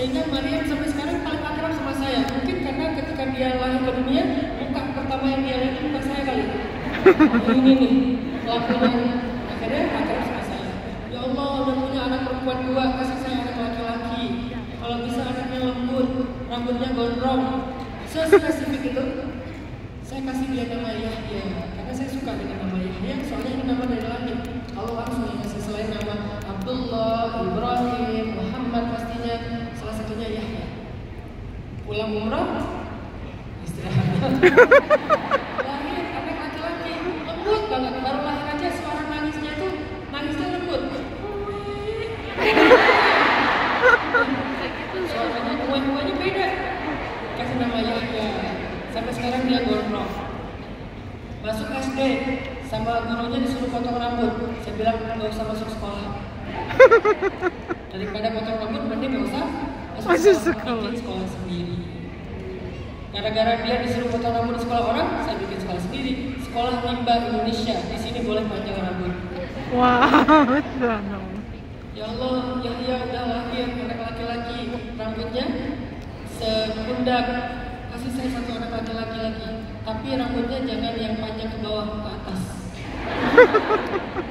Sehingga Maryam sampai sekarang paling akrab sama saya. Mungkin karena ketika dia lahir ke dunia, muka pertama yang dia lihat itu muka saya kali. Ini nih, lakukan. Akhirnya akrab sama saya. Ya Allah, udah punya anak perempuan 2, kasih saya anak laki-laki. Kalau bisa anaknya lembut, rambutnya gondrong. Sespesifik itu, saya kasih dia nama Yahya. Karena saya suka dengan nama Yahya, soalnya ini nama dari langit. Allah langsung ngasih selain nama Abdullah, Ibrahim, Muhammad pastinya, salah satunya Yahya. Pulang umrah, istirahat. Lahir anak laki-laki, lembut banget. Baru lahir aja suara nangisnya lembut. Suaranya kue-kuenya beda. Kasih nama Yahya. Sampai sekarang dia gondrong. Masuk SD, sama gurunya disuruh potong rambut. Saya bilang nggak usah masuk sekolah. Daripada potong rambut, mending nggak usah masuk sekolah. Bikin sekolah sendiri. Gara-gara dia disuruh potong rambut di sekolah orang, saya bikin sekolah sendiri. Sekolah Rimba Indonesia. Di sini boleh panjang rambut. Wow. Ya Allah, Yahya udah lahir anak laki-laki, rambutnya sepundak. Kasih saya satu anak laki-laki lagi, tapi rambutnya jangan yang panjang ke bawah, ke atas.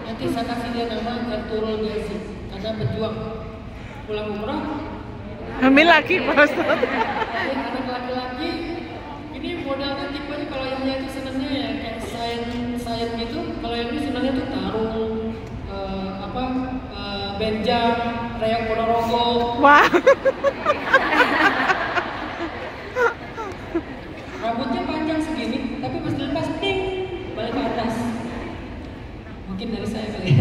Nanti saya kasih dia nama Ertugrul Ghazi, karena berjuang. Pulang umrah, hamil lagi Pak Ustaz. anak laki-laki. Ini modalnya tipenya kalau Yahya itu senangnya ya kayak sains gitu. Kalau yang ini senangnya tuh tarung, benjang, reok Ponorogo. Wah. Rambutnya panjang segini, tapi pas dilepas ting balik ke atas. Mungkin dari saya kali.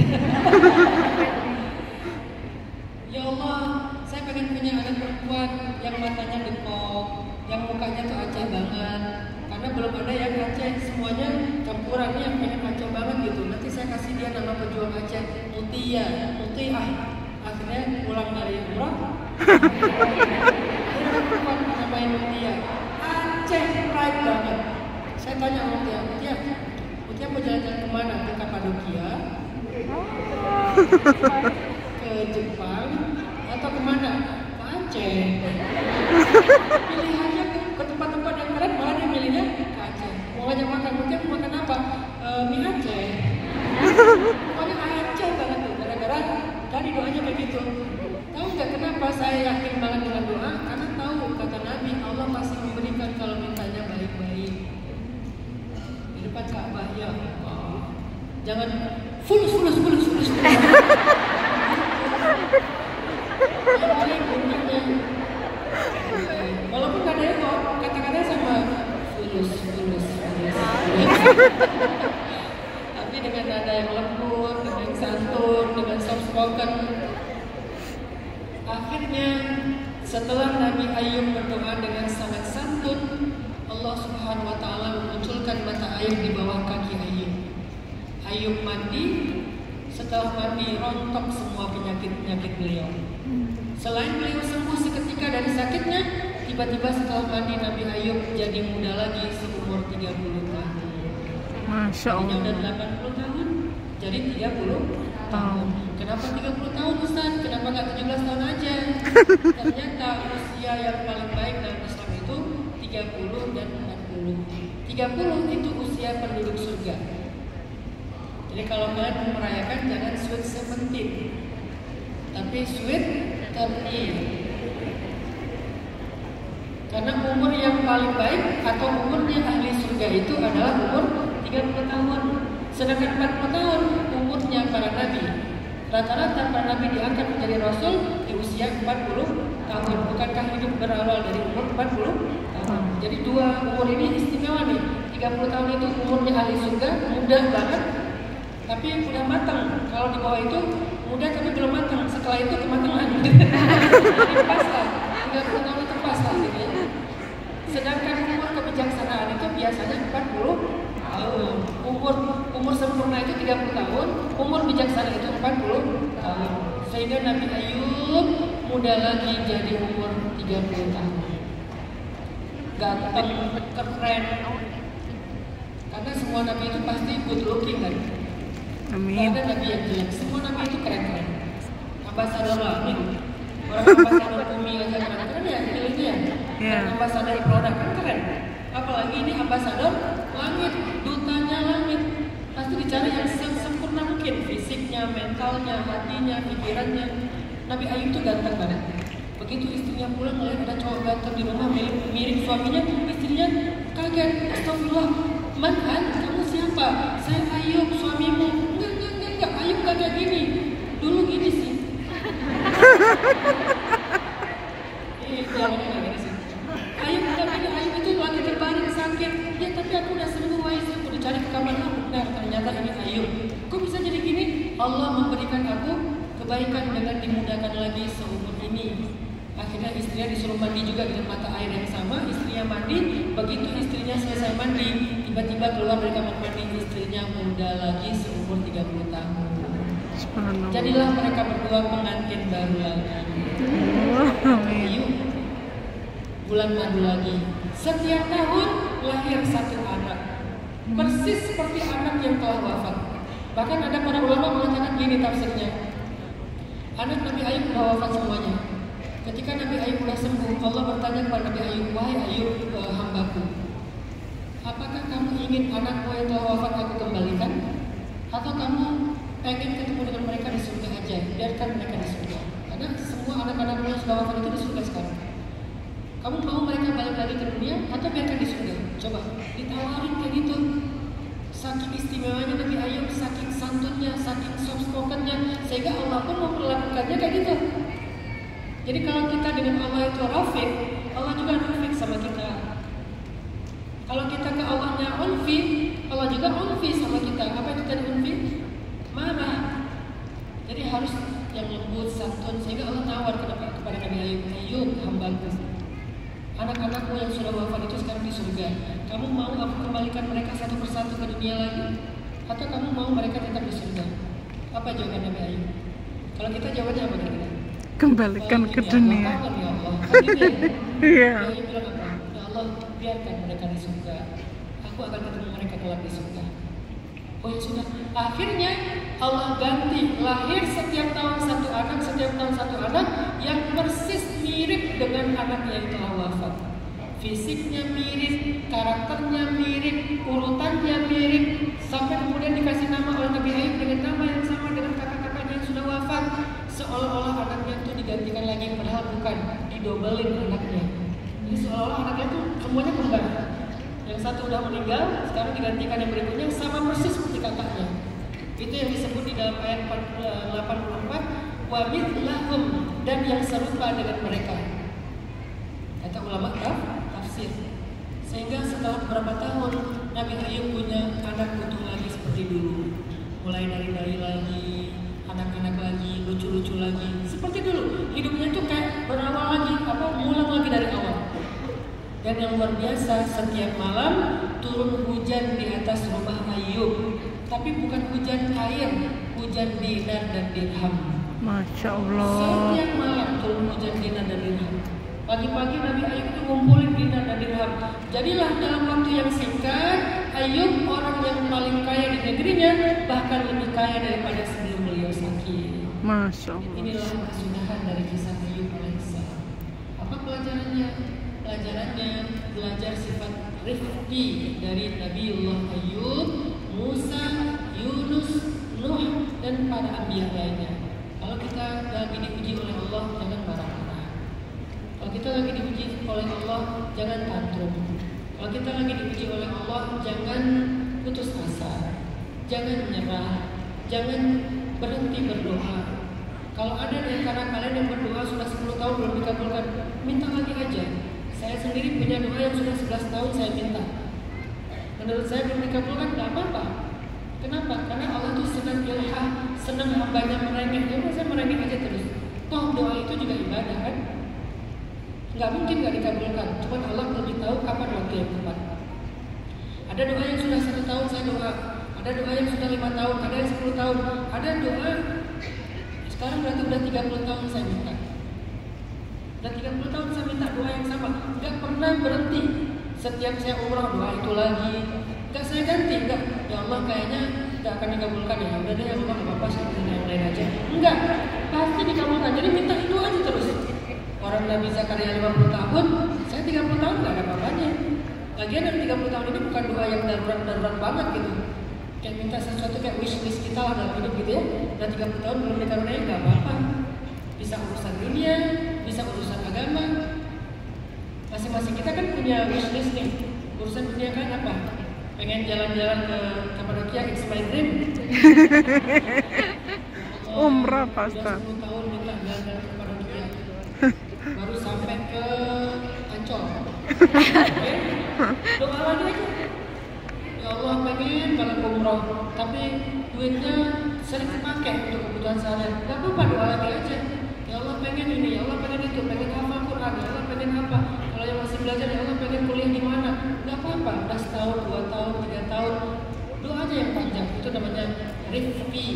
Ya Allah, saya pengen punya anak perempuan yang matanya dekok, yang mukanya tuh Aceh banget. Karena belum ada yang Aceh, semuanya campurannya yang pengen Aceh banget gitu. Nanti saya kasih dia nama pejuang Aceh, Mutia, Mutiah. Akhirnya pulang dari umrah. Perempuan namain Mutia. Aceh pride banget. Saya tanya sama Mutia mau jalan-jalan kemana? Ke Kapadokia, ke Jepang, atau kemana? Ke Aceh. Pilihannya ke tempat-tempat yang keren, malah dia milihnya ke Aceh. Mau ngajak makan, Mutia mau makan apa? Mie Aceh. Pokoknya Aceh banget tuh, gara-gara tadi doanya kayak gitu. Tahu nggak kenapa saya yakin banget dengan doa? Karena tahu kata Nabi, Allah pasti memberikan kalau mintanya baik-baik. Di depan Ka'bah ya Allah. Jangan fulus. Walaupun katanya kok kata-katanya sama fulus. Tapi dengan nada yang lembut, dengan santun, dengan soft spoken. Akhirnya setelah Nabi Ayub berdoa dengan sangat santun, Allah Subhanahu wa taala memunculkan mata air di bawah kaki Ayub. Ayub mandi, setelah mandi rontok semua penyakit beliau. Selain beliau sembuh seketika dari sakitnya, tiba-tiba setelah mandi Nabi Ayub jadi muda lagi seumur 30 tahun. Masya Allah. Udah 80 tahun, jadi 30 tahun. Kenapa 30 tahun Ustaz? Kenapa nggak 17 tahun aja? Ternyata usia yang paling baik dalam Islam itu 30 dan 40. 30 itu usia penduduk surga. Jadi kalau kalian mau merayakan jangan sweet 17, tapi sweet 30. Karena umur yang paling baik atau umurnya ahli surga itu adalah umur 30 tahun. Sedangkan 40 tahun umurnya para nabi. Rata-rata para nabi diangkat menjadi rasul di usia 40 tahun. Bukankah hidup berawal dari umur 40 tahun? Jadi dua umur ini istimewa nih. 30 tahun itu umurnya ahli surga, muda banget, tapi udah matang. Kalau di bawah itu muda tapi belum matang. Setelah itu kematangan. Jadi pas lah. 30 tahun itu pas lah gitu ya. Sedangkan umur kebijaksanaan itu biasanya 40 tahun. Umur sempurna itu 30 tahun, umur bijaksana itu 40 tahun. Sehingga Nabi Ayub muda lagi jadi umur 30 tahun. Ganteng, keren. Karena semua nabi itu pasti good looking kan. Amin. Karena nabi yang jelek, semua nabi itu keren-keren. Ambasador langit, orang ambasador bumi aja Ayub itu ganteng banget. Begitu istrinya pulang melihat ada cowok ganteng di rumah mirip suaminya, istrinya kaget. Astagfirullah, man kamu siapa? Saya Ayub, suamimu. Enggak, Ayub gak kayak gini. Dulu gini sih. Jangan gini sih. Ayub gak gini, Ayub itu lagi terbaring sakit. Ya tapi aku udah sembuh, saya udah cari ke kamar aku. Nah ternyata ini Ayub. Kok bisa jadi gini? Allah memberikan aku kebaikan dengan dimudahkan lagi seumur ini. Akhirnya istrinya disuruh mandi juga dengan mata air yang sama. Istrinya mandi, begitu istrinya selesai mandi, tiba-tiba keluar dari kamar mandi, istrinya muda lagi seumur 30 tahun. Jadilah mereka berdua pengantin baru lagi. Ayub, bulan madu lagi. Setiap tahun lahir satu anak, persis seperti anak yang telah wafat. Bahkan ada para ulama mengatakan gini tafsirnya, anak Nabi Ayub telah wafat semuanya. Ketika Nabi Ayub sudah sembuh, Allah bertanya kepada Nabi Ayub, wahai Ayub, hambaku, apakah kamu ingin anakmu yang telah wafat aku kembalikan? Atau kamu pengen ketemu dengan mereka di surga aja? Biarkan mereka di surga. Karena semua anak-anakmu yang sudah wafat itu di surga sekarang. Kamu mau mereka balik lagi ke dunia atau biarkan di surga? Coba ditawarin kayak gitu. Saking istimewanya Nabi Ayub, saking santunnya, saking soft spokennya, sehingga Allah pun memperlakukannya kayak gitu. Jadi kalau kita dengan Allah itu rafiq, Allah juga rafiq sama kita. Kalau kita ke Allahnya unfi, Allah juga unfi sama kita. Apa itu tadi unfi? Marah. Jadi harus yang lembut, santun, sehingga Allah tawar kepada Nabi Ayub, Ayub hambaku, anak-anakmu yang sudah wafat itu sekarang di surga. Kamu mau aku kembalikan mereka satu persatu ke dunia lagi? Atau kamu mau mereka tetap di surga? Apa jawaban Nabi Ayub? Kalau kita jawabannya apa kira-kira? Kembalikan ke dunia. Ya Allah, Iya. Ayub bilang apa? Ya Allah, biarkan mereka di surga. Aku akan ketemu mereka kelak di surga. Oh ya sudah. Akhirnya Allah ganti, lahir setiap tahun satu anak, setiap tahun satu anak yang persis mirip dengan anaknya yang telah wafat. Fisiknya mirip, karakternya mirip, urutannya mirip, sampai kemudian dikasih nama oleh Nabi Ayub dengan nama yang sama dengan kakak-kakaknya yang sudah wafat. Seolah-olah anaknya itu digantikan lagi, padahal bukan, didobelin anaknya. Jadi seolah-olah anaknya itu semuanya kembar. Yang satu udah meninggal, sekarang digantikan yang berikutnya sama persis seperti kakaknya. Itu yang disebut di dalam ayat 84, wa mithlahum, dan yang serupa dengan mereka. Kata ulama tafsir. Sehingga setelah beberapa tahun Nabi Ayub punya anak utuh lagi seperti dulu. Mulai dari bayi lagi, anak-anak lagi, lucu-lucu lagi. Seperti dulu, hidupnya itu kayak berawal lagi, ngulang lagi dari awal. Dan yang luar biasa, setiap malam turun hujan di atas rumah Ayub. Tapi bukan hujan air, hujan dinar dan dirham. Masya Allah. Setiap malam turun hujan dinar dan dirham. Pagi-pagi Nabi Ayub itu ngumpulin dinar dan dirham. Jadilah dalam waktu yang singkat, Ayub orang yang paling kaya di negerinya, bahkan lebih kaya daripada sebelum beliau sakit. Masya Allah. Inilah kesudahan dari kisah Ayub alaihissalam. Apa pelajarannya? Pelajarannya belajar sifat rifqi dari Nabiullah Ayub, Musa, Yunus, Nuh, dan para anbiya lainnya. Kalau kita lagi diuji oleh Allah, jangan marah-marah. Kalau kita lagi diuji oleh Allah, jangan tantrum. Kalau kita lagi diuji oleh Allah, jangan putus asa, jangan menyerah, jangan berhenti berdoa. Kalau ada di antara kalian yang berdoa sudah 10 tahun belum dikabulkan, minta lagi aja. Saya sendiri punya doa yang sudah 11 tahun saya minta. Menurut saya belum dikabulkan, nggak apa-apa. Kenapa? Karena Allah itu senang ilham, senang hambanya merengek. Jadi saya merengek aja terus. Toh doa itu juga ibadah kan? Nggak mungkin nggak dikabulkan. Cuma Allah lebih tahu kapan waktu yang tepat. Ada doa yang sudah 1 tahun saya doa, ada doa yang sudah 5 tahun, ada yang 10 tahun, ada doa sekarang berarti udah 30 tahun saya minta. Udah 30 tahun saya minta doa yang sama, nggak pernah berhenti. Setiap saya umrah doa itu lagi, nggak saya ganti, nggak. Ya Allah kayaknya nggak akan dikabulkan ya. Udah deh ya Allah nggak apa-apa, saya minta yang lain aja. Enggak, pasti dikabulkan. Jadi minta itu aja terus. Orang Nabi Zakaria 50 tahun, saya 30 tahun nggak ada apa-apanya. Lagian yang 30 tahun ini bukan doa yang darurat banget gitu. Kayak minta sesuatu kayak wishlist kita lah dalam hidup gitu ya. Dan 30 tahun belum dikaruniai nggak apa-apa. Di Bisa urusan dunia, bisa urusan agama. Masing-masing kita kan punya wishlist nih. Urusan dunia kan apa? Pengen jalan-jalan ke Kapadokia, it's my dream. Umrah Udah pasta. 10 tahun minta jalan-jalan ke Kapadokia. Baru sampai ke Ancol. Oke? Doa lagi aja. Ya Allah pengen banget umroh, tapi duitnya sering dipakai untuk kebutuhan sehari. Gak apa-apa, doa lagi aja. Ya Allah pengen ini, ya Allah pengen itu, pengen hafal Quran, ya Allah pengen apa? Kalau yang masih belajar, ya Allah pengen kuliah di mana? Gak apa-apa, udah setahun, 2 tahun, 3 tahun, doa aja yang panjang. Itu namanya rifqi.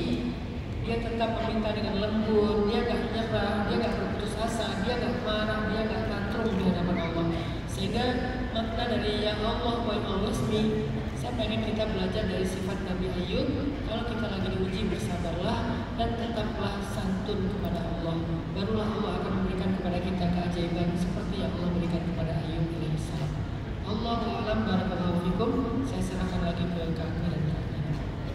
Dia tetap meminta dengan lembut, dia gak nyerah, dia gak berputus asa, dia gak marah, dia gak tantrum di hadapan Allah. Sehingga makna dari ya Allah wa ma'awasmi, saya pengen kita belajar dari sifat Nabi Ayub. Kalau kita lagi diuji, bersabarlah dan tetaplah santun kepada Allah. Barulah Allah akan memberikan kepada kita keajaiban seperti yang Allah berikan kepada Ayub.